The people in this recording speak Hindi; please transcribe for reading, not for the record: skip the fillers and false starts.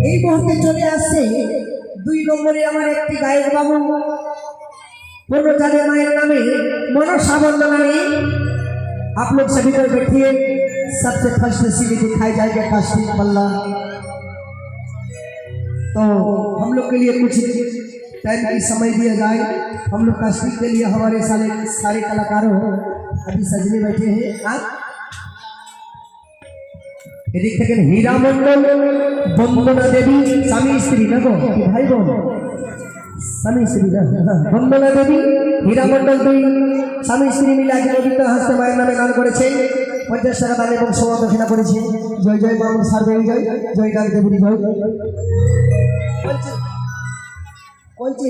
এই মুহূর্তে চলে আসছে 2 নম্বরে আমার একটি গায়ক বাবু पूर्वजाले मायर नामे मनसा वंदना में आप लोग सभी लोग बैठिए। सबसे फर्स्ट सीढ़ी दिखाई जाएगा काश्मीर पल्ला। तो हम लोग के लिए कुछ टाइम की समय दिया जाए। हम लोग काश्मीर के लिए हमारे सारे कलाकारों अभी सजने बैठे हैं। आप हीरा मंडल वंदना देवी स्वामी स्त्री ना भाई बोल स्वामी स्त्री वंदना देवी हीरा मंडल दुई स्वामी स्त्री मिला के पवित्र हस्ते मायर नामे गान करेছে 50 টাকা দান এবং সোনা দক্ষিণা করেছে। জয় জয় বাবু সার্বে জয় জয় গান দেবী জয়। कौन सी